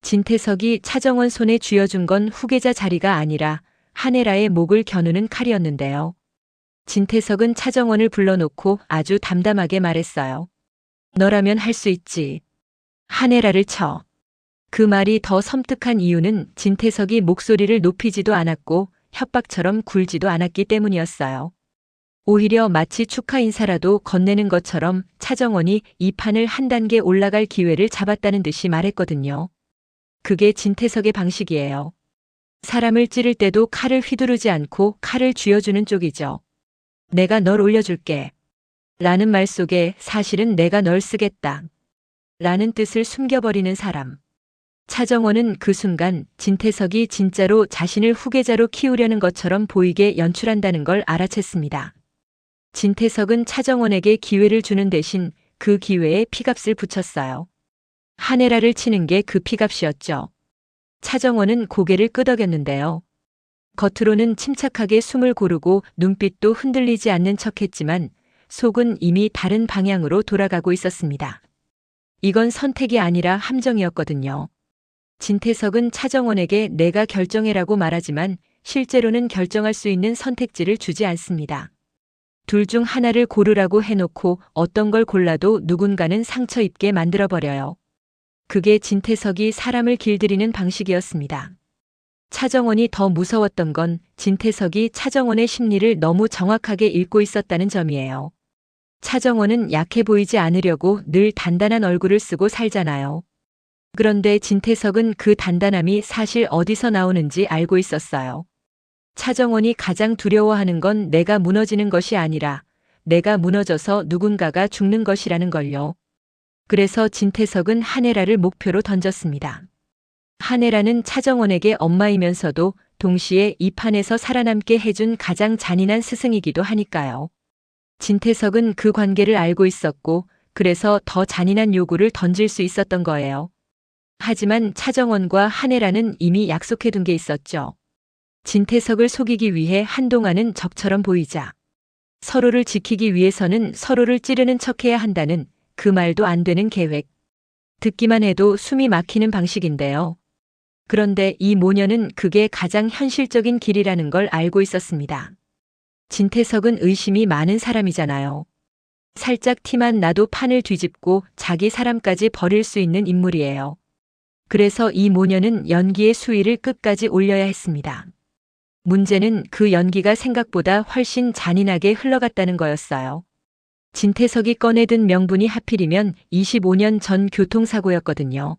진태석이 차정원 손에 쥐어준 건 후계자 자리가 아니라 한혜라의 목을 겨누는 칼이었는데요. 진태석은 차정원을 불러놓고 아주 담담하게 말했어요. 너라면 할 수 있지. 한혜라를 쳐. 그 말이 더 섬뜩한 이유는 진태석이 목소리를 높이지도 않았고 협박처럼 굴지도 않았기 때문이었어요. 오히려 마치 축하 인사라도 건네는 것처럼 차정원이 이 판을 한 단계 올라갈 기회를 잡았다는 듯이 말했거든요. 그게 진태석의 방식이에요. 사람을 찌를 때도 칼을 휘두르지 않고 칼을 쥐어주는 쪽이죠. 내가 널 올려줄게. 라는 말 속에 사실은 내가 널 쓰겠다. 라는 뜻을 숨겨버리는 사람. 차정원은 그 순간 진태석이 진짜로 자신을 후계자로 키우려는 것처럼 보이게 연출한다는 걸 알아챘습니다. 진태석은 차정원에게 기회를 주는 대신 그 기회에 피값을 붙였어요. 한혜라를 치는 게 그 피값이었죠. 차정원은 고개를 끄덕였는데요. 겉으로는 침착하게 숨을 고르고 눈빛도 흔들리지 않는 척했지만 속은 이미 다른 방향으로 돌아가고 있었습니다. 이건 선택이 아니라 함정이었거든요. 진태석은 차정원에게 내가 결정해라고 말하지만 실제로는 결정할 수 있는 선택지를 주지 않습니다. 둘 중 하나를 고르라고 해놓고 어떤 걸 골라도 누군가는 상처 입게 만들어버려요. 그게 진태석이 사람을 길들이는 방식이었습니다. 차정원이 더 무서웠던 건 진태석이 차정원의 심리를 너무 정확하게 읽고 있었다는 점이에요. 차정원은 약해 보이지 않으려고 늘 단단한 얼굴을 쓰고 살잖아요. 그런데 진태석은 그 단단함이 사실 어디서 나오는지 알고 있었어요. 차정원이 가장 두려워하는 건 내가 무너지는 것이 아니라 내가 무너져서 누군가가 죽는 것이라는 걸요. 그래서 진태석은 한혜라를 목표로 던졌습니다. 한혜라는 차정원에게 엄마이면서도 동시에 이 판에서 살아남게 해준 가장 잔인한 스승이기도 하니까요. 진태석은 그 관계를 알고 있었고 그래서 더 잔인한 요구를 던질 수 있었던 거예요. 하지만 차정원과 한혜라는 이미 약속해둔 게 있었죠. 진태석을 속이기 위해 한동안은 적처럼 보이자. 서로를 지키기 위해서는 서로를 찌르는 척해야 한다는 그 말도 안 되는 계획. 듣기만 해도 숨이 막히는 방식인데요. 그런데 이 모녀는 그게 가장 현실적인 길이라는 걸 알고 있었습니다. 진태석은 의심이 많은 사람이잖아요. 살짝 티만 나도 판을 뒤집고 자기 사람까지 버릴 수 있는 인물이에요. 그래서 이 모녀는 연기의 수위를 끝까지 올려야 했습니다. 문제는 그 연기가 생각보다 훨씬 잔인하게 흘러갔다는 거였어요. 진태석이 꺼내든 명분이 하필이면 25년 전 교통사고였거든요.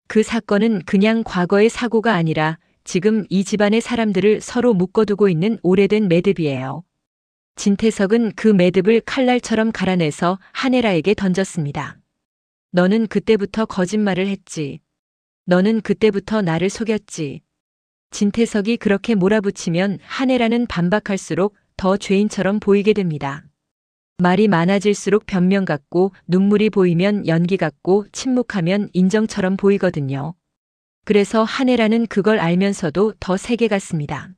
그 사건은 그냥 과거의 사고가 아니라 지금 이 집안의 사람들을 서로 묶어두고 있는 오래된 매듭이에요. 진태석은 그 매듭을 칼날처럼 갈아내서 한혜라에게 던졌습니다. 너는 그때부터 거짓말을 했지. 너는 그때부터 나를 속였지. 진태석이 그렇게 몰아붙이면 한혜라는 반박할수록 더 죄인처럼 보이게 됩니다. 말이 많아질수록 변명 같고 눈물이 보이면 연기 같고 침묵하면 인정처럼 보이거든요. 그래서 한혜라는 그걸 알면서도 더 세게 갔습니다.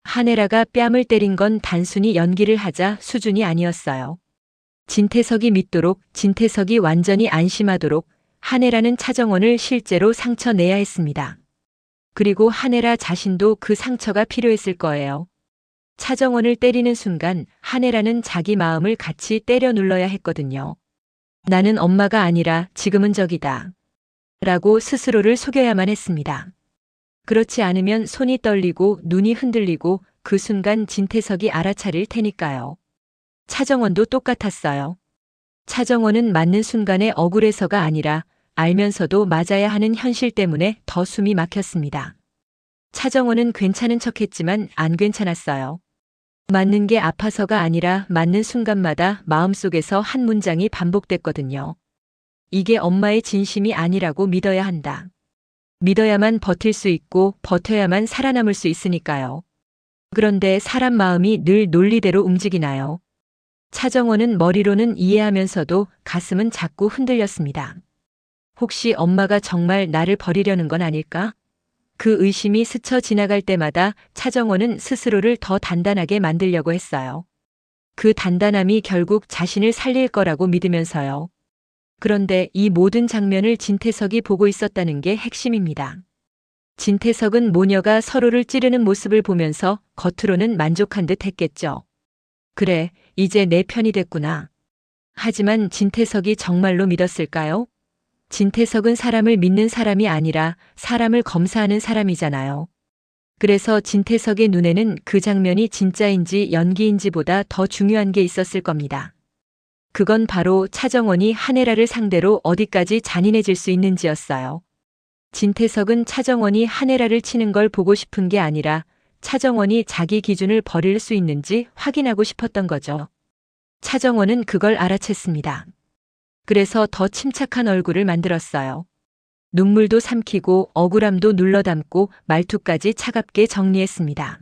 한혜라가 뺨을 때린 건 단순히 연기를 하자 수준이 아니었어요. 진태석이 믿도록, 진태석이 완전히 안심하도록 한혜라는 차정원을 실제로 상처내야 했습니다. 그리고 한혜라 자신도 그 상처가 필요했을 거예요. 차정원을 때리는 순간 한혜라는 자기 마음을 같이 때려 눌러야 했거든요. 나는 엄마가 아니라 지금은 적이다. 라고 스스로를 속여야만 했습니다. 그렇지 않으면 손이 떨리고 눈이 흔들리고 그 순간 진태석이 알아차릴 테니까요. 차정원도 똑같았어요. 차정원은 맞는 순간에 억울해서가 아니라 알면서도 맞아야 하는 현실 때문에 더 숨이 막혔습니다. 차정원은 괜찮은 척했지만 안 괜찮았어요. 맞는 게 아파서가 아니라 맞는 순간마다 마음속에서 한 문장이 반복됐거든요. 이게 엄마의 진심이 아니라고 믿어야 한다. 믿어야만 버틸 수 있고 버텨야만 살아남을 수 있으니까요. 그런데 사람 마음이 늘 논리대로 움직이나요? 차정원은 머리로는 이해하면서도 가슴은 자꾸 흔들렸습니다. 혹시 엄마가 정말 나를 버리려는 건 아닐까? 그 의심이 스쳐 지나갈 때마다 차정원은 스스로를 더 단단하게 만들려고 했어요. 그 단단함이 결국 자신을 살릴 거라고 믿으면서요. 그런데 이 모든 장면을 진태석이 보고 있었다는 게 핵심입니다. 진태석은 모녀가 서로를 찌르는 모습을 보면서 겉으로는 만족한 듯 했겠죠. 그래, 이제 내 편이 됐구나. 하지만 진태석이 정말로 믿었을까요? 진태석은 사람을 믿는 사람이 아니라 사람을 검사하는 사람이잖아요. 그래서 진태석의 눈에는 그 장면이 진짜인지 연기인지보다 더 중요한 게 있었을 겁니다. 그건 바로 차정원이 한혜라를 상대로 어디까지 잔인해질 수 있는지였어요. 진태석은 차정원이 한혜라를 치는 걸 보고 싶은 게 아니라 차정원이 자기 기준을 버릴 수 있는지 확인하고 싶었던 거죠. 차정원은 그걸 알아챘습니다. 그래서 더 침착한 얼굴을 만들었어요. 눈물도 삼키고 억울함도 눌러담고 말투까지 차갑게 정리했습니다.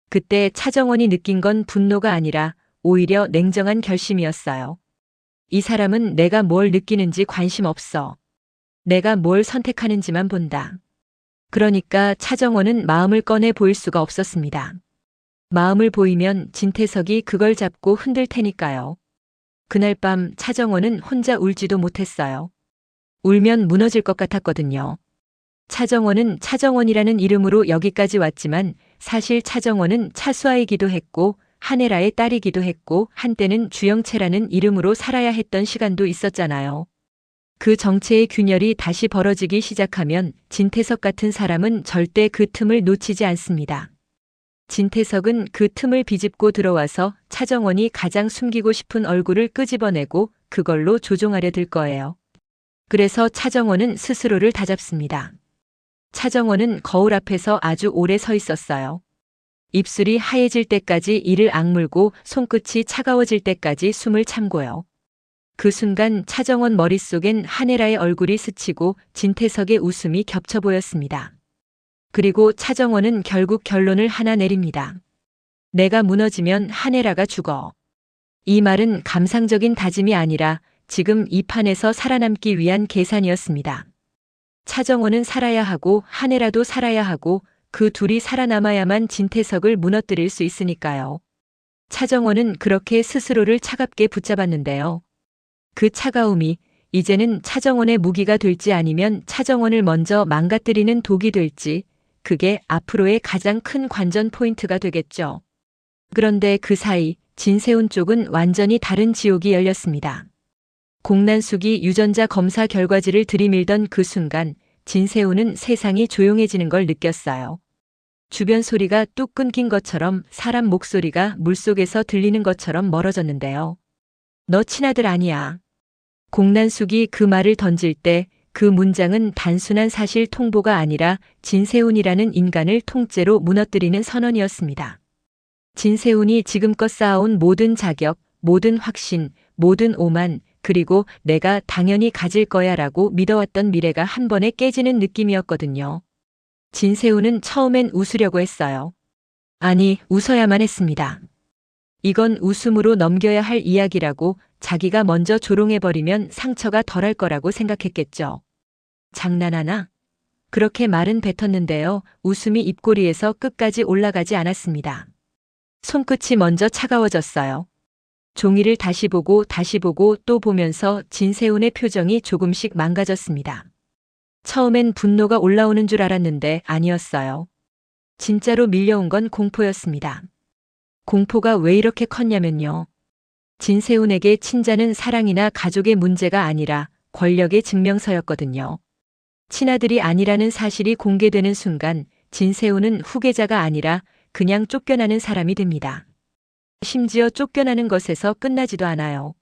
그때 차정원이 느낀 건 분노가 아니라 오히려 냉정한 결심이었어요. 이 사람은 내가 뭘 느끼는지 관심 없어. 내가 뭘 선택하는지만 본다. 그러니까 차정원은 마음을 꺼내 보일 수가 없었습니다. 마음을 보이면 진태석이 그걸 잡고 흔들 테니까요. 그날 밤 차정원은 혼자 울지도 못했어요. 울면 무너질 것 같았거든요. 차정원은 차정원이라는 이름으로 여기까지 왔지만 사실 차정원은 차수아이기도 했고 한혜라의 딸이기도 했고 한때는 주영채라는 이름으로 살아야 했던 시간도 있었잖아요. 그 정체의 균열이 다시 벌어지기 시작하면 진태석 같은 사람은 절대 그 틈을 놓치지 않습니다. 진태석은 그 틈을 비집고 들어와서 차정원이 가장 숨기고 싶은 얼굴을 끄집어내고 그걸로 조종하려 들 거예요. 그래서 차정원은 스스로를 다잡습니다. 차정원은 거울 앞에서 아주 오래 서 있었어요. 입술이 하얘질 때까지 이를 악물고 손끝이 차가워질 때까지 숨을 참고요. 그 순간 차정원 머릿속엔 한혜라의 얼굴이 스치고 진태석의 웃음이 겹쳐 보였습니다. 그리고 차정원은 결국 결론을 하나 내립니다. 내가 무너지면 한혜라가 죽어. 이 말은 감상적인 다짐이 아니라 지금 이 판에서 살아남기 위한 계산이었습니다. 차정원은 살아야 하고 한혜라도 살아야 하고 그 둘이 살아남아야만 진태석을 무너뜨릴 수 있으니까요. 차정원은 그렇게 스스로를 차갑게 붙잡았는데요. 그 차가움이 이제는 차정원의 무기가 될지 아니면 차정원을 먼저 망가뜨리는 독이 될지 그게 앞으로의 가장 큰 관전 포인트가 되겠죠. 그런데 그 사이 진세훈 쪽은 완전히 다른 지옥이 열렸습니다. 공난숙이 유전자 검사 결과지를 들이밀던 그 순간 진세훈은 세상이 조용해지는 걸 느꼈어요. 주변 소리가 뚝 끊긴 것처럼 사람 목소리가 물속에서 들리는 것처럼 멀어졌는데요. 너 친아들 아니야. 공난숙이 그 말을 던질 때 그 문장은 단순한 사실 통보가 아니라 진세훈이라는 인간을 통째로 무너뜨리는 선언이었습니다. 진세훈이 지금껏 쌓아온 모든 자격, 모든 확신, 모든 오만, 그리고 내가 당연히 가질 거야 라고 믿어왔던 미래가 한 번에 깨지는 느낌이었거든요. 진세훈은 처음엔 웃으려고 했어요. 아니, 웃어야만 했습니다. 이건 웃음으로 넘겨야 할 이야기라고 자기가 먼저 조롱해버리면 상처가 덜할 거라고 생각했겠죠. 장난하나? 그렇게 말은 뱉었는데요. 웃음이 입꼬리에서 끝까지 올라가지 않았습니다. 손끝이 먼저 차가워졌어요. 종이를 다시 보고 또 보면서 진세훈의 표정이 조금씩 망가졌습니다. 처음엔 분노가 올라오는 줄 알았는데 아니었어요. 진짜로 밀려온 건 공포였습니다. 공포가 왜 이렇게 컸냐면요. 진세훈에게 친자는 사랑이나 가족의 문제가 아니라 권력의 증명서였거든요. 친아들이 아니라는 사실이 공개되는 순간 진세훈은 후계자가 아니라 그냥 쫓겨나는 사람이 됩니다. 심지어 쫓겨나는 것에서 끝나지도 않아요.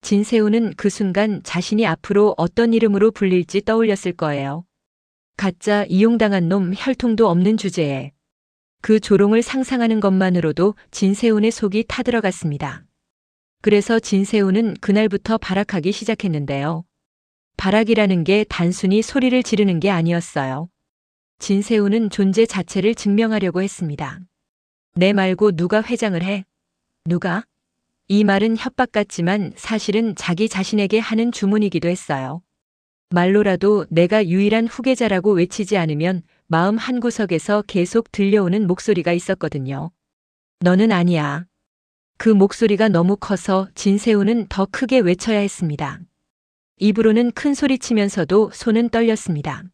진세훈은 그 순간 자신이 앞으로 어떤 이름으로 불릴지 떠올렸을 거예요. 가짜 이용당한 놈 혈통도 없는 주제에. 그 조롱을 상상하는 것만으로도 진세훈의 속이 타들어갔습니다. 그래서 진세훈은 그날부터 발악하기 시작했는데요. 발악이라는 게 단순히 소리를 지르는 게 아니었어요. 진세훈은 존재 자체를 증명하려고 했습니다. 내 말고 누가 회장을 해? 누가? 이 말은 협박 같지만 사실은 자기 자신에게 하는 주문이기도 했어요. 말로라도 내가 유일한 후계자라고 외치지 않으면 마음 한구석에서 계속 들려오는 목소리가 있었거든요. 너는 아니야. 그 목소리가 너무 커서 진세훈은 더 크게 외쳐야 했습니다. 입으로는 큰 소리 치면서도 손은 떨렸습니다.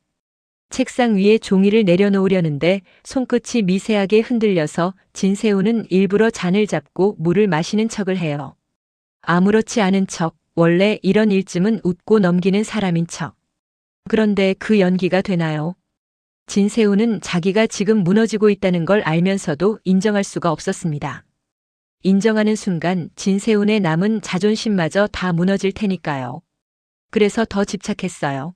책상 위에 종이를 내려놓으려는데 손끝이 미세하게 흔들려서 진세우는 일부러 잔을 잡고 물을 마시는 척을 해요. 아무렇지 않은 척, 원래 이런 일쯤은 웃고 넘기는 사람인 척. 그런데 그 연기가 되나요? 진세우는 자기가 지금 무너지고 있다는 걸 알면서도 인정할 수가 없었습니다. 인정하는 순간 진세훈의 남은 자존심마저 다 무너질 테니까요. 그래서 더 집착했어요.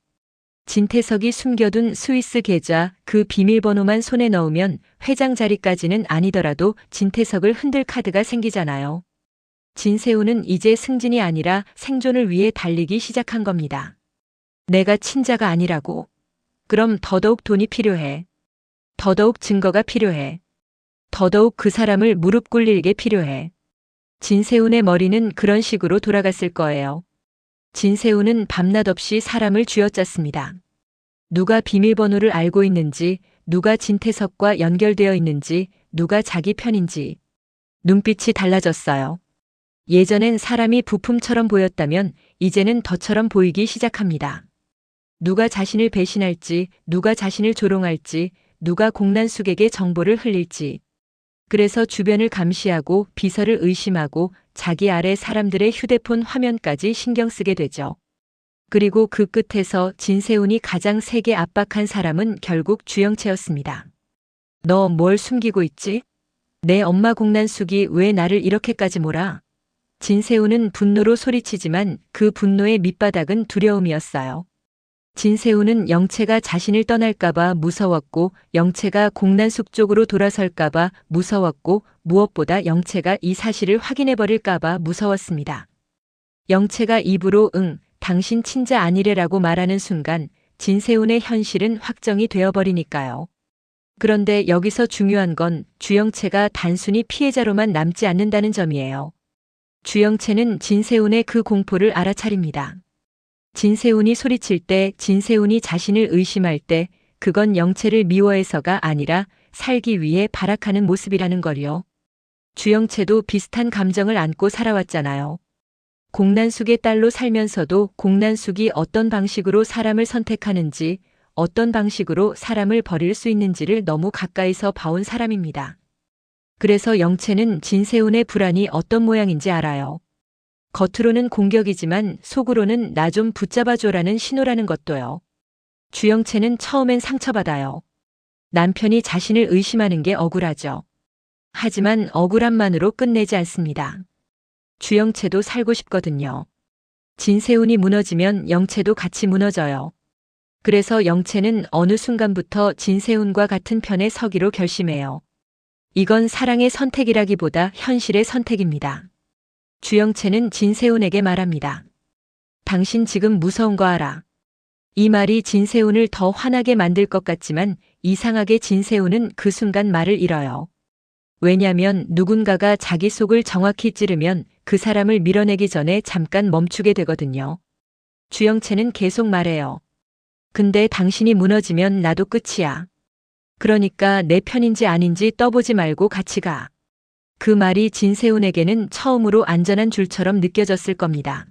진태석이 숨겨둔 스위스 계좌 그 비밀번호만 손에 넣으면 회장 자리까지는 아니더라도 진태석을 흔들 카드가 생기잖아요. 진세훈은 이제 승진이 아니라 생존을 위해 달리기 시작한 겁니다. 내가 친자가 아니라고. 그럼 더더욱 돈이 필요해. 더더욱 증거가 필요해. 더더욱 그 사람을 무릎 꿇리게 필요해. 진세훈의 머리는 그런 식으로 돌아갔을 거예요. 진세훈은 밤낮 없이 사람을 쥐어짰습니다. 누가 비밀번호를 알고 있는지, 누가 진태석과 연결되어 있는지, 누가 자기 편인지. 눈빛이 달라졌어요. 예전엔 사람이 부품처럼 보였다면 이제는 덫처럼 보이기 시작합니다. 누가 자신을 배신할지, 누가 자신을 조롱할지, 누가 공난숙에게 정보를 흘릴지. 그래서 주변을 감시하고 비서를 의심하고 자기 아래 사람들의 휴대폰 화면까지 신경 쓰게 되죠. 그리고 그 끝에서 진세훈이 가장 세게 압박한 사람은 결국 주영채였습니다. 너 뭘 숨기고 있지? 내 엄마 공난숙이 왜 나를 이렇게까지 몰아? 진세훈은 분노로 소리치지만 그 분노의 밑바닥은 두려움이었어요. 진세훈은 영채가 자신을 떠날까봐 무서웠고 영채가 공난숙 쪽으로 돌아설까봐 무서웠고 무엇보다 영채가 이 사실을 확인해버릴까봐 무서웠습니다. 영채가 입으로 응, 당신 친자 아니래라고 말하는 순간 진세훈의 현실은 확정이 되어버리니까요. 그런데 여기서 중요한 건 주영채가 단순히 피해자로만 남지 않는다는 점이에요. 주영채는 진세훈의 그 공포를 알아차립니다. 진세훈이 소리칠 때, 진세훈이 자신을 의심할 때, 그건 영채를 미워해서가 아니라 살기 위해 발악하는 모습이라는 걸요. 주영채도 비슷한 감정을 안고 살아왔잖아요. 공난숙의 딸로 살면서도 공난숙이 어떤 방식으로 사람을 선택하는지, 어떤 방식으로 사람을 버릴 수 있는지를 너무 가까이서 봐온 사람입니다. 그래서 영채는 진세훈의 불안이 어떤 모양인지 알아요. 겉으로는 공격이지만 속으로는 나 좀 붙잡아줘라는 신호라는 것도요. 주영채는 처음엔 상처받아요. 남편이 자신을 의심하는 게 억울하죠. 하지만 억울함만으로 끝내지 않습니다. 주영채도 살고 싶거든요. 진세훈이 무너지면 영채도 같이 무너져요. 그래서 영채는 어느 순간부터 진세훈과 같은 편에 서기로 결심해요. 이건 사랑의 선택이라기보다 현실의 선택입니다. 주영채는 진세훈에게 말합니다. 당신 지금 무서운 거 알아. 이 말이 진세훈을 더 화나게 만들 것 같지만 이상하게 진세훈은 그 순간 말을 잃어요. 왜냐면 누군가가 자기 속을 정확히 찌르면 그 사람을 밀어내기 전에 잠깐 멈추게 되거든요. 주영채는 계속 말해요. 근데 당신이 무너지면 나도 끝이야. 그러니까 내 편인지 아닌지 떠보지 말고 같이 가. 그 말이 진세훈에게는 처음으로 안전한 줄처럼 느껴졌을 겁니다.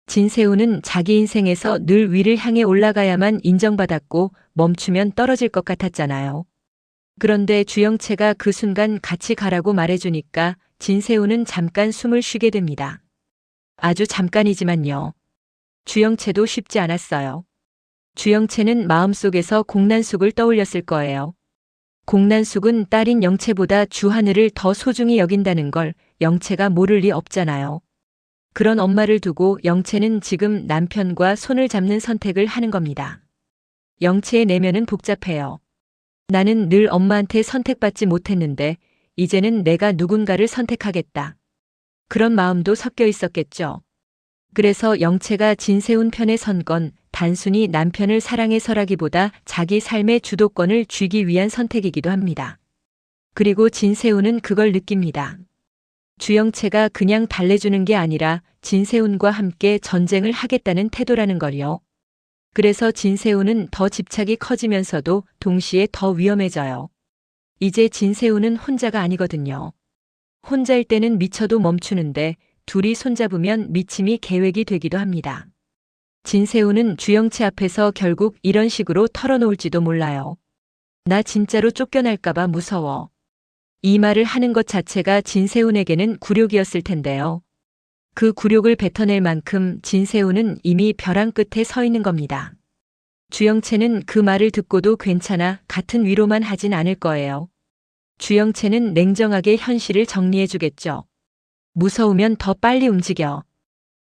진세훈은 자기 인생에서 늘 위를 향해 올라가야만 인정받았고 멈추면 떨어질 것 같았잖아요. 그런데 주영채가 그 순간 같이 가라고 말해주니까 진세훈은 잠깐 숨을 쉬게 됩니다. 아주 잠깐이지만요. 주영채도 쉽지 않았어요. 주영채는 마음속에서 공난숙을 떠올렸을 거예요. 공난숙은 딸인 영채보다 주하늘을 더 소중히 여긴다는 걸 영채가 모를 리 없잖아요. 그런 엄마를 두고 영채는 지금 남편과 손을 잡는 선택을 하는 겁니다. 영채의 내면은 복잡해요. 나는 늘 엄마한테 선택받지 못했는데 이제는 내가 누군가를 선택하겠다. 그런 마음도 섞여 있었겠죠. 그래서 영채가 진세훈 편에 선 건 단순히 남편을 사랑해서라기보다 자기 삶의 주도권을 쥐기 위한 선택이기도 합니다. 그리고 진세훈은 그걸 느낍니다. 주영채가 그냥 달래주는 게 아니라 진세훈과 함께 전쟁을 하겠다는 태도라는 걸요. 그래서 진세훈은 더 집착이 커지면서도 동시에 더 위험해져요. 이제 진세훈은 혼자가 아니거든요. 혼자일 때는 미쳐도 멈추는데 둘이 손잡으면 미침이 계획이 되기도 합니다. 진세우는 주영채 앞에서 결국 이런 식으로 털어놓을지도 몰라요. 나 진짜로 쫓겨날까봐 무서워. 이 말을 하는 것 자체가 진세훈에게는 굴욕이었을 텐데요. 그 굴욕을 뱉어낼 만큼 진세훈은 이미 벼랑 끝에 서 있는 겁니다. 주영채는 그 말을 듣고도 괜찮아 같은 위로만 하진 않을 거예요. 주영채는 냉정하게 현실을 정리해주겠죠. 무서우면 더 빨리 움직여.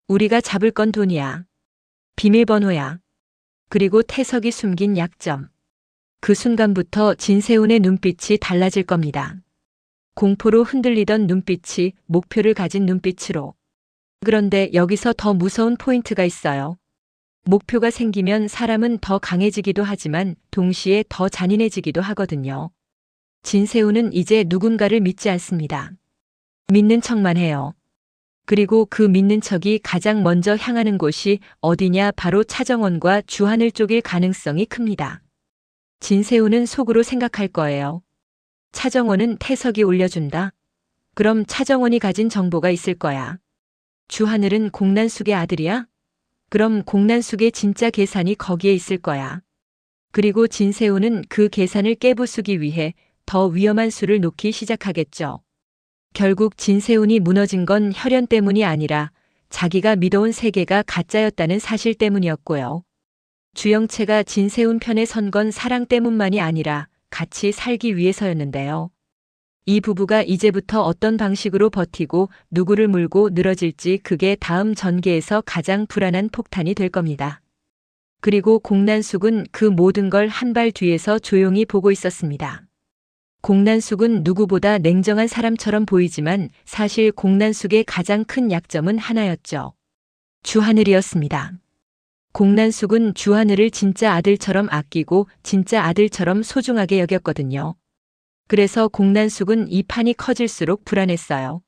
우리가 잡을 건 돈이야. 비밀번호야. 그리고 태석이 숨긴 약점. 그 순간부터 진세훈의 눈빛이 달라질 겁니다. 공포로 흔들리던 눈빛이 목표를 가진 눈빛으로. 그런데 여기서 더 무서운 포인트가 있어요. 목표가 생기면 사람은 더 강해지기도 하지만 동시에 더 잔인해지기도 하거든요. 진세훈은 이제 누군가를 믿지 않습니다. 믿는 척만 해요. 그리고 그 믿는 척이 가장 먼저 향하는 곳이 어디냐, 바로 차정원과 주하늘 쪽일 가능성이 큽니다. 진세훈은 속으로 생각할 거예요. 차정원은 태석이 올려준다. 그럼 차정원이 가진 정보가 있을 거야. 주하늘은 공난숙의 아들이야? 그럼 공난숙의 진짜 계산이 거기에 있을 거야. 그리고 진세훈은 그 계산을 깨부수기 위해 더 위험한 수를 놓기 시작하겠죠. 결국 진세훈이 무너진 건 혈연 때문이 아니라 자기가 믿어온 세계가 가짜였다는 사실 때문이었고요. 주영채가 진세훈 편에 선 건 사랑 때문만이 아니라 같이 살기 위해서였는데요. 이 부부가 이제부터 어떤 방식으로 버티고 누구를 물고 늘어질지, 그게 다음 전개에서 가장 불안한 폭탄이 될 겁니다. 그리고 공난숙은 그 모든 걸 한 발 뒤에서 조용히 보고 있었습니다. 공난숙은 누구보다 냉정한 사람처럼 보이지만 사실 공난숙의 가장 큰 약점은 하나였죠. 주하늘이었습니다. 공난숙은 주하늘을 진짜 아들처럼 아끼고 진짜 아들처럼 소중하게 여겼거든요. 그래서 공난숙은 이 판이 커질수록 불안했어요.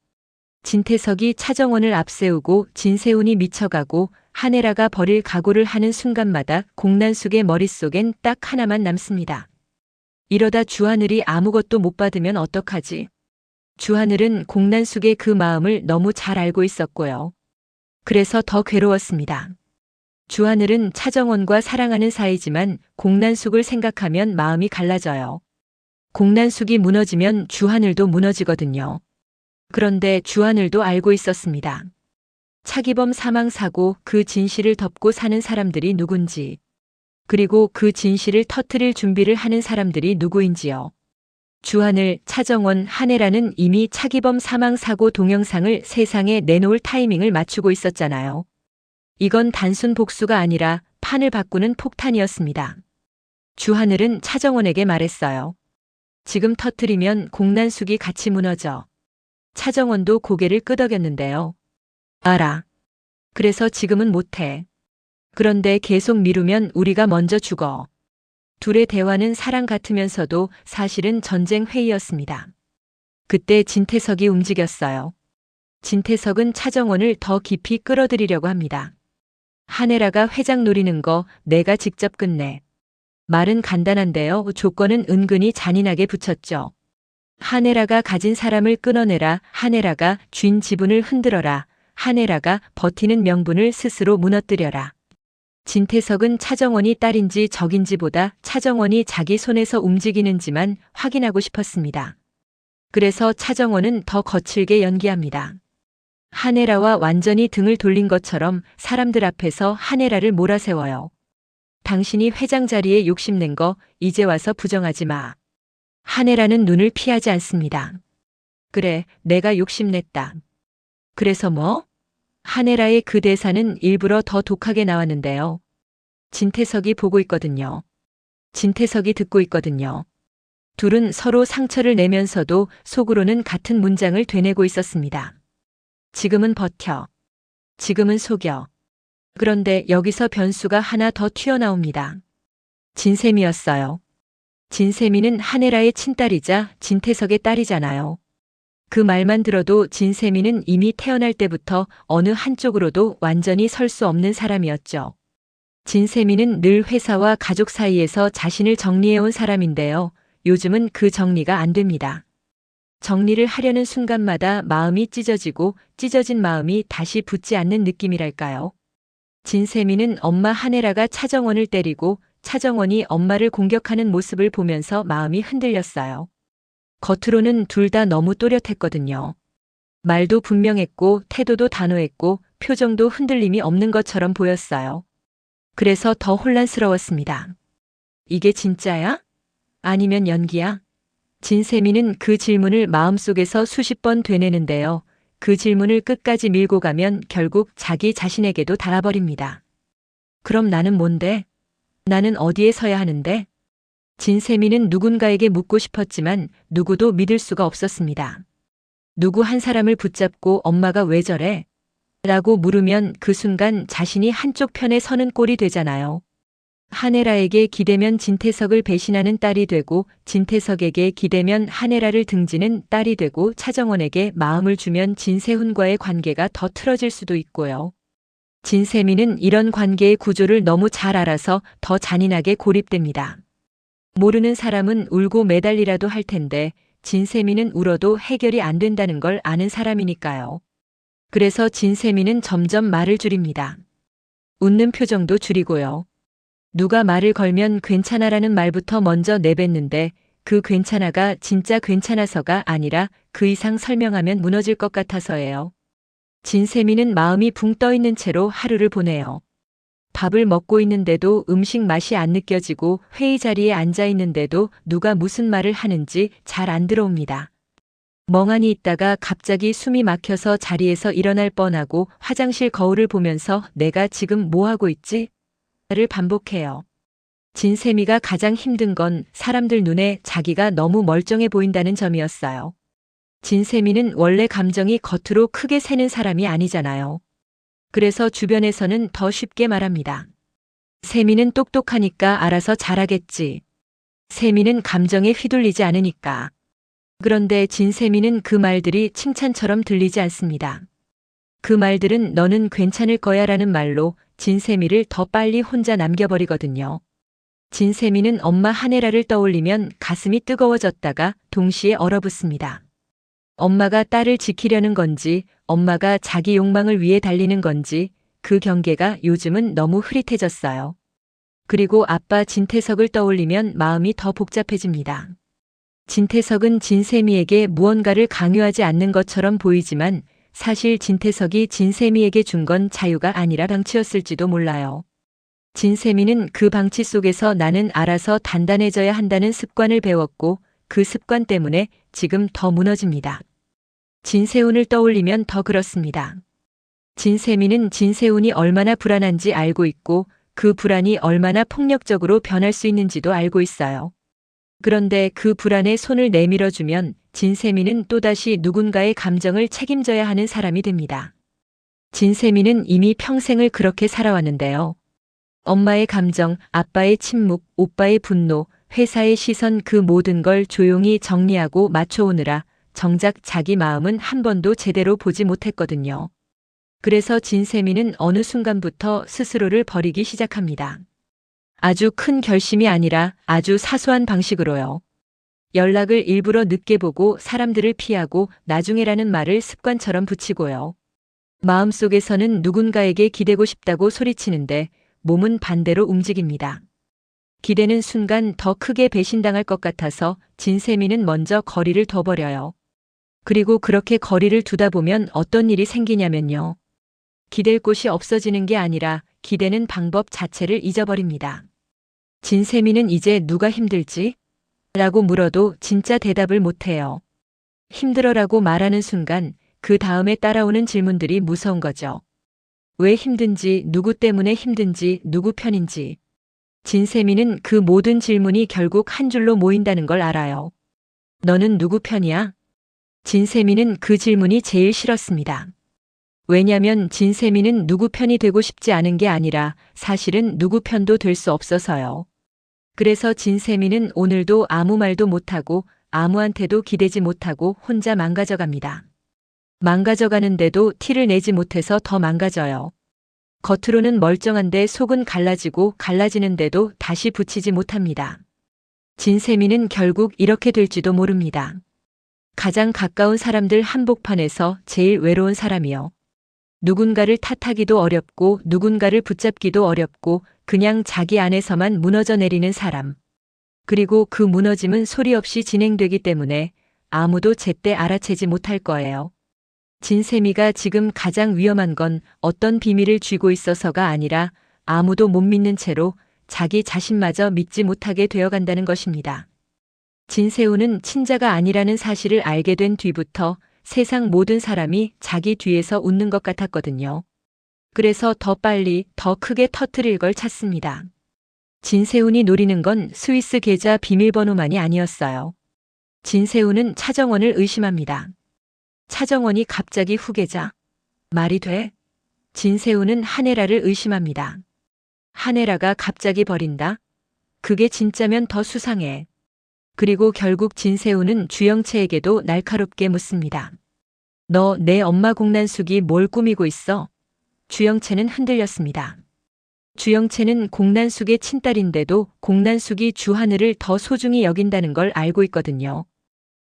진태석이 차정원을 앞세우고 진세훈이 미쳐가고 한혜라가 버릴 각오를 하는 순간마다 공난숙의 머릿속엔 딱 하나만 남습니다. 이러다 주하늘이 아무것도 못 받으면 어떡하지? 주하늘은 공난숙의 그 마음을 너무 잘 알고 있었고요. 그래서 더 괴로웠습니다. 주하늘은 차정원과 사랑하는 사이지만 공난숙을 생각하면 마음이 갈라져요. 공난숙이 무너지면 주하늘도 무너지거든요. 그런데 주하늘도 알고 있었습니다. 차기범 사망 사고, 그 진실을 덮고 사는 사람들이 누군지, 그리고 그 진실을 터뜨릴 준비를 하는 사람들이 누구인지요. 주하늘, 차정원, 한혜라는 이미 차기범 사망 사고 동영상을 세상에 내놓을 타이밍을 맞추고 있었잖아요. 이건 단순 복수가 아니라 판을 바꾸는 폭탄이었습니다. 주하늘은 차정원에게 말했어요. 지금 터뜨리면 공난숙이 같이 무너져. 차정원도 고개를 끄덕였는데요. 알아. 그래서 지금은 못해. 그런데 계속 미루면 우리가 먼저 죽어. 둘의 대화는 사랑 같으면서도 사실은 전쟁 회의였습니다. 그때 진태석이 움직였어요. 진태석은 차정원을 더 깊이 끌어들이려고 합니다. 한혜라가 회장 노리는 거 내가 직접 끝내. 말은 간단한데요. 조건은 은근히 잔인하게 붙였죠. 한혜라가 가진 사람을 끊어내라. 한혜라가 쥔 지분을 흔들어라. 한혜라가 버티는 명분을 스스로 무너뜨려라. 진태석은 차정원이 딸인지 적인지보다 차정원이 자기 손에서 움직이는지만 확인하고 싶었습니다. 그래서 차정원은 더 거칠게 연기합니다. 한혜라와 완전히 등을 돌린 것처럼 사람들 앞에서 한혜라를 몰아세워요. 당신이 회장 자리에 욕심낸 거 이제 와서 부정하지 마. 한혜라는 눈을 피하지 않습니다. 그래, 내가 욕심냈다. 그래서 뭐? 한혜라의 그 대사는 일부러 더 독하게 나왔는데요. 진태석이 보고 있거든요. 진태석이 듣고 있거든요. 둘은 서로 상처를 내면서도 속으로는 같은 문장을 되뇌고 있었습니다. 지금은 버텨. 지금은 속여. 그런데 여기서 변수가 하나 더 튀어나옵니다. 진세미였어요. 진세미는 한혜라의 친딸이자 진태석의 딸이잖아요. 그 말만 들어도 진세미는 이미 태어날 때부터 어느 한쪽으로도 완전히 설 수 없는 사람이었죠. 진세미는 늘 회사와 가족 사이에서 자신을 정리해온 사람인데요. 요즘은 그 정리가 안 됩니다. 정리를 하려는 순간마다 마음이 찢어지고 찢어진 마음이 다시 붙지 않는 느낌이랄까요. 진세미는 엄마 한혜라가 차정원을 때리고 차정원이 엄마를 공격하는 모습을 보면서 마음이 흔들렸어요. 겉으로는 둘 다 너무 또렷했거든요. 말도 분명했고 태도도 단호했고 표정도 흔들림이 없는 것처럼 보였어요. 그래서 더 혼란스러웠습니다. 이게 진짜야? 아니면 연기야? 진세미는 그 질문을 마음속에서 수십 번 되뇌는데요. 그 질문을 끝까지 밀고 가면 결국 자기 자신에게도 닿아버립니다. 그럼 나는 뭔데? 나는 어디에 서야 하는데? 진세미는 누군가에게 묻고 싶었지만 누구도 믿을 수가 없었습니다. 누구 한 사람을 붙잡고 엄마가 왜 저래? 라고 물으면 그 순간 자신이 한쪽 편에 서는 꼴이 되잖아요. 한혜라에게 기대면 진태석을 배신하는 딸이 되고 진태석에게 기대면 한혜라를 등지는 딸이 되고 차정원에게 마음을 주면 진세훈과의 관계가 더 틀어질 수도 있고요. 진세미는 이런 관계의 구조를 너무 잘 알아서 더 잔인하게 고립됩니다. 모르는 사람은 울고 매달리라도 할 텐데 진세미는 울어도 해결이 안 된다는 걸 아는 사람이니까요. 그래서 진세미는 점점 말을 줄입니다. 웃는 표정도 줄이고요. 누가 말을 걸면 괜찮아라는 말부터 먼저 내뱉는데 그 괜찮아가 진짜 괜찮아서가 아니라 그 이상 설명하면 무너질 것 같아서예요. 진세미는 마음이 붕 떠 있는 채로 하루를 보내요. 밥을 먹고 있는데도 음식 맛이 안 느껴지고 회의 자리에 앉아 있는데도 누가 무슨 말을 하는지 잘 안 들어옵니다. 멍하니 있다가 갑자기 숨이 막혀서 자리에서 일어날 뻔하고 화장실 거울을 보면서 내가 지금 뭐 하고 있지? 를 반복해요. 진세미가 가장 힘든 건 사람들 눈에 자기가 너무 멀쩡해 보인다는 점이었어요. 진세미는 원래 감정이 겉으로 크게 새는 사람이 아니잖아요. 그래서 주변에서는 더 쉽게 말합니다. 세미는 똑똑하니까 알아서 잘하겠지. 세미는 감정에 휘둘리지 않으니까. 그런데 진세미는 그 말들이 칭찬처럼 들리지 않습니다. 그 말들은 너는 괜찮을 거야 라는 말로 진세미를 더 빨리 혼자 남겨버리거든요. 진세미는 엄마 한혜라를 떠올리면 가슴이 뜨거워졌다가 동시에 얼어붙습니다. 엄마가 딸을 지키려는 건지 엄마가 자기 욕망을 위해 달리는 건지 그 경계가 요즘은 너무 흐릿해졌어요. 그리고 아빠 진태석을 떠올리면 마음이 더 복잡해집니다. 진태석은 진세미에게 무언가를 강요하지 않는 것처럼 보이지만 사실 진태석이 진세미에게 준 건 자유가 아니라 방치였을지도 몰라요. 진세미는 그 방치 속에서 나는 알아서 단단해져야 한다는 습관을 배웠고 그 습관 때문에 지금 더 무너집니다. 진세훈을 떠올리면 더 그렇습니다. 진세미는 진세훈이 얼마나 불안한지 알고 있고 그 불안이 얼마나 폭력적으로 변할 수 있는지도 알고 있어요. 그런데 그 불안에 손을 내밀어주면 진세미는 또다시 누군가의 감정을 책임져야 하는 사람이 됩니다. 진세미는 이미 평생을 그렇게 살아왔는데요. 엄마의 감정, 아빠의 침묵, 오빠의 분노, 회사의 시선 그 모든 걸 조용히 정리하고 맞춰오느라 정작 자기 마음은 한 번도 제대로 보지 못했거든요. 그래서 진세미는 어느 순간부터 스스로를 버리기 시작합니다. 아주 큰 결심이 아니라 아주 사소한 방식으로요. 연락을 일부러 늦게 보고 사람들을 피하고 나중에라는 말을 습관처럼 붙이고요. 마음속에서는 누군가에게 기대고 싶다고 소리치는데 몸은 반대로 움직입니다. 기대는 순간 더 크게 배신당할 것 같아서 진세미는 먼저 거리를 둬버려요. 그리고 그렇게 거리를 두다 보면 어떤 일이 생기냐면요. 기댈 곳이 없어지는 게 아니라 기대는 방법 자체를 잊어버립니다. 진세미는 이제 누가 힘들지? 라고 물어도 진짜 대답을 못해요. 힘들어라고 말하는 순간 그 다음에 따라오는 질문들이 무서운 거죠. 왜 힘든지, 누구 때문에 힘든지, 누구 편인지. 진세미는 그 모든 질문이 결국 한 줄로 모인다는 걸 알아요. 너는 누구 편이야? 진세미는 그 질문이 제일 싫었습니다. 왜냐면 진세미는 누구 편이 되고 싶지 않은 게 아니라 사실은 누구 편도 될 수 없어서요. 그래서 진세미는 오늘도 아무 말도 못하고 아무한테도 기대지 못하고 혼자 망가져갑니다. 망가져가는데도 티를 내지 못해서 더 망가져요. 겉으로는 멀쩡한데 속은 갈라지고 갈라지는데도 다시 붙이지 못합니다. 진세미는 결국 이렇게 될지도 모릅니다. 가장 가까운 사람들 한복판에서 제일 외로운 사람이요. 누군가를 탓하기도 어렵고 누군가를 붙잡기도 어렵고 그냥 자기 안에서만 무너져 내리는 사람. 그리고 그 무너짐은 소리 없이 진행되기 때문에 아무도 제때 알아채지 못할 거예요. 진세미가 지금 가장 위험한 건 어떤 비밀을 쥐고 있어서가 아니라 아무도 못 믿는 채로 자기 자신마저 믿지 못하게 되어간다는 것입니다. 진세우는 친자가 아니라는 사실을 알게 된 뒤부터 세상 모든 사람이 자기 뒤에서 웃는 것 같았거든요. 그래서 더 빨리 더 크게 터뜨릴 걸 찾습니다. 진세훈이 노리는 건 스위스 계좌 비밀번호만이 아니었어요. 진세훈은 차정원을 의심합니다. 차정원이 갑자기 후계자? 말이 돼? 진세훈은 한혜라를 의심합니다. 한혜라가 갑자기 버린다? 그게 진짜면 더 수상해. 그리고 결국 진세훈은 주영채에게도 날카롭게 묻습니다. 너 내 엄마 공난숙이 뭘 꾸미고 있어? 주영채는 흔들렸습니다. 주영채는 공난숙의 친딸인데도 공난숙이 주하늘을 더 소중히 여긴다는 걸 알고 있거든요.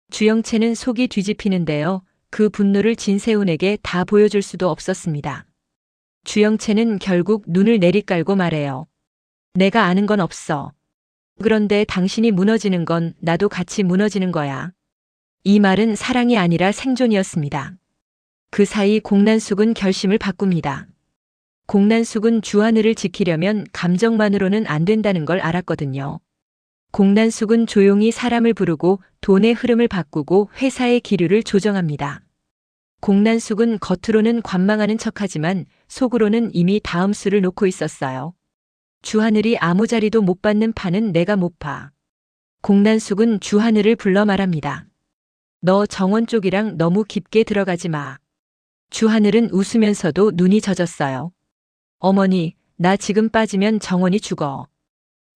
주영채는 속이 뒤집히는데요. 그 분노를 진세훈에게 다 보여줄 수도 없었습니다. 주영채는 결국 눈을 내리깔고 말해요. 내가 아는 건 없어. 그런데 당신이 무너지는 건 나도 같이 무너지는 거야. 이 말은 사랑이 아니라 생존이었습니다. 그 사이 공난숙은 결심을 바꿉니다. 공난숙은 주하늘을 지키려면 감정만으로는 안 된다는 걸 알았거든요. 공난숙은 조용히 사람을 부르고 돈의 흐름을 바꾸고 회사의 기류를 조정합니다. 공난숙은 겉으로는 관망하는 척하지만 속으로는 이미 다음 수를 놓고 있었어요. 주하늘이 아무 자리도 못 받는 판은 내가 못 파. 공난숙은 주하늘을 불러 말합니다. 너 정원 쪽이랑 너무 깊게 들어가지 마. 주하늘은 웃으면서도 눈이 젖었어요. 어머니, 나 지금 빠지면 정원이 죽어.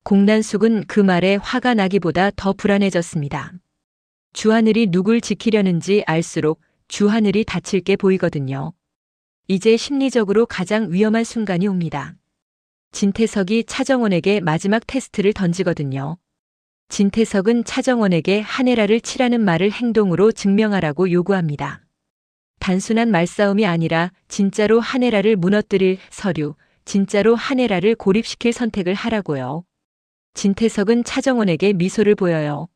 공난숙은 그 말에 화가 나기보다 더 불안해졌습니다. 주하늘이 누굴 지키려는지 알수록 주하늘이 다칠 게 보이거든요. 이제 심리적으로 가장 위험한 순간이 옵니다. 진태석이 차정원에게 마지막 테스트를 던지거든요. 진태석은 차정원에게 한혜라를 치라는 말을 행동으로 증명하라고 요구합니다. 단순한 말싸움이 아니라 진짜로 한혜라를 무너뜨릴 서류, 진짜로 한혜라를 고립시킬 선택을 하라고요. 진태석은 차정원에게 미소를 보여요.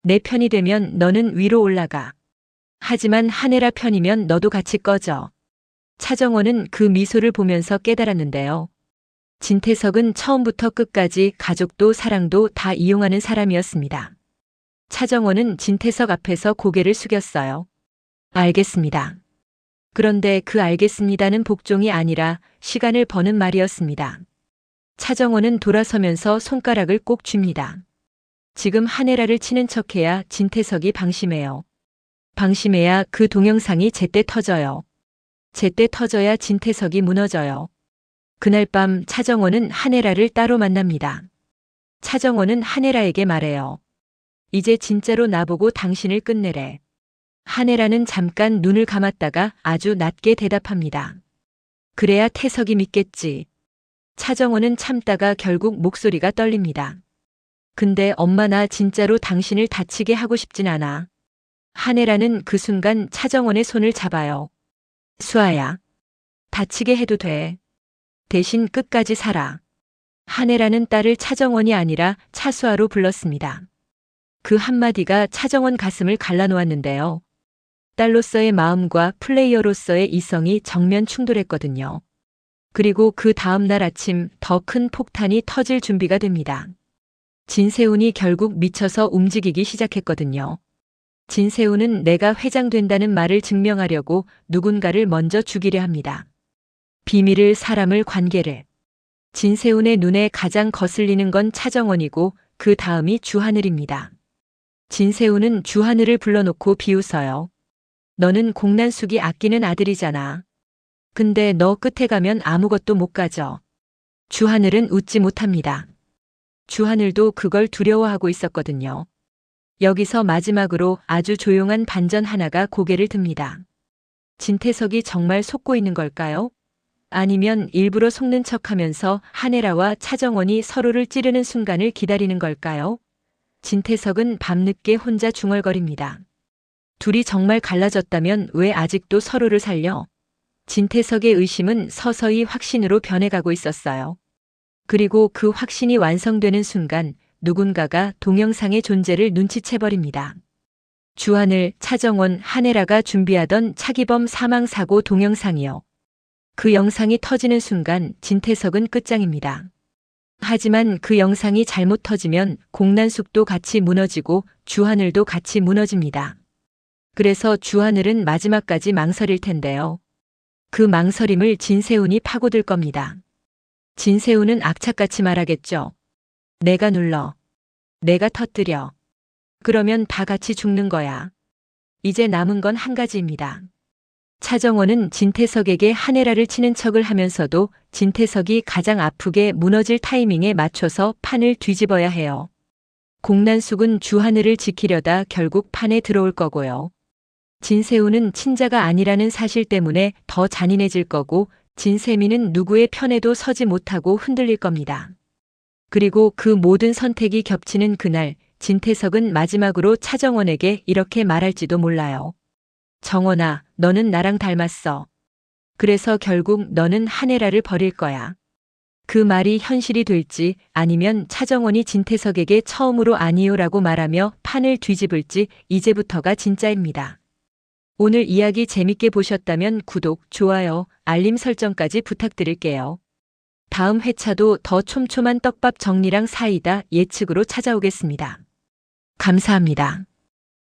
내 편이 되면 너는 위로 올라가. 하지만 한혜라 편이면 너도 같이 꺼져. 차정원은 그 미소를 보면서 깨달았는데요. 진태석은 처음부터 끝까지 가족도 사랑도 다 이용하는 사람이었습니다. 차정원은 진태석 앞에서 고개를 숙였어요. 알겠습니다. 그런데 그 알겠습니다는 복종이 아니라 시간을 버는 말이었습니다. 차정원은 돌아서면서 손가락을 꼭 쥡니다. 지금 한혜라를 치는 척해야 진태석이 방심해요. 방심해야 그 동영상이 제때 터져요. 제때 터져야 진태석이 무너져요. 그날 밤 차정원은 한혜라를 따로 만납니다. 차정원은 한혜라에게 말해요. 이제 진짜로 나보고 당신을 끝내래. 한혜라는 잠깐 눈을 감았다가 아주 낮게 대답합니다. 그래야 태석이 믿겠지. 차정원은 참다가 결국 목소리가 떨립니다. 근데 엄마 나 진짜로 당신을 다치게 하고 싶진 않아. 한혜라는 그 순간 차정원의 손을 잡아요. 수아야. 다치게 해도 돼. 대신 끝까지 살아. 한혜라는 딸을 차정원이 아니라 차수아로 불렀습니다. 그 한마디가 차정원 가슴을 갈라놓았는데요. 딸로서의 마음과 플레이어로서의 이성이 정면 충돌했거든요. 그리고 그 다음 날 아침 더 큰 폭탄이 터질 준비가 됩니다. 진세훈이 결국 미쳐서 움직이기 시작했거든요. 진세훈은 내가 회장 된다는 말을 증명하려고 누군가를 먼저 죽이려 합니다. 비밀을, 사람을, 관계를. 진세훈의 눈에 가장 거슬리는 건 차정원이고 그 다음이 주하늘입니다. 진세훈은 주하늘을 불러놓고 비웃어요. 너는 공난숙이 아끼는 아들이잖아. 근데 너 끝에 가면 아무것도 못 가져. 주하늘은 웃지 못합니다. 주하늘도 그걸 두려워하고 있었거든요. 여기서 마지막으로 아주 조용한 반전 하나가 고개를 듭니다. 진태석이 정말 속고 있는 걸까요? 아니면 일부러 속는 척하면서 한혜라와 차정원이 서로를 찌르는 순간을 기다리는 걸까요? 진태석은 밤늦게 혼자 중얼거립니다. 둘이 정말 갈라졌다면 왜 아직도 서로를 살려? 진태석의 의심은 서서히 확신으로 변해가고 있었어요. 그리고 그 확신이 완성되는 순간 누군가가 동영상의 존재를 눈치채버립니다. 주하늘, 차정원, 한혜라가 준비하던 차기범 사망사고 동영상이요. 그 영상이 터지는 순간 진태석은 끝장입니다. 하지만 그 영상이 잘못 터지면 공난숙도 같이 무너지고 주하늘도 같이 무너집니다. 그래서 주하늘은 마지막까지 망설일 텐데요. 그 망설임을 진세훈이 파고들 겁니다. 진세훈은 악착같이 말하겠죠. 내가 눌러. 내가 터뜨려. 그러면 다 같이 죽는 거야. 이제 남은 건 한 가지입니다. 차정원은 진태석에게 한혜라를 치는 척을 하면서도 진태석이 가장 아프게 무너질 타이밍에 맞춰서 판을 뒤집어야 해요. 공난숙은 주하늘을 지키려다 결국 판에 들어올 거고요. 진세훈은 친자가 아니라는 사실 때문에 더 잔인해질 거고 진세민은 누구의 편에도 서지 못하고 흔들릴 겁니다. 그리고 그 모든 선택이 겹치는 그날 진태석은 마지막으로 차정원에게 이렇게 말할지도 몰라요. 정원아, 너는 나랑 닮았어. 그래서 결국 너는 한혜라를 버릴 거야. 그 말이 현실이 될지 아니면 차정원이 진태석에게 처음으로 아니요라고 말하며 판을 뒤집을지 이제부터가 진짜입니다. 오늘 이야기 재밌게 보셨다면 구독, 좋아요, 알림 설정까지 부탁드릴게요. 다음 회차도 더 촘촘한 떡밥 정리랑 사이다 예측으로 찾아오겠습니다. 감사합니다.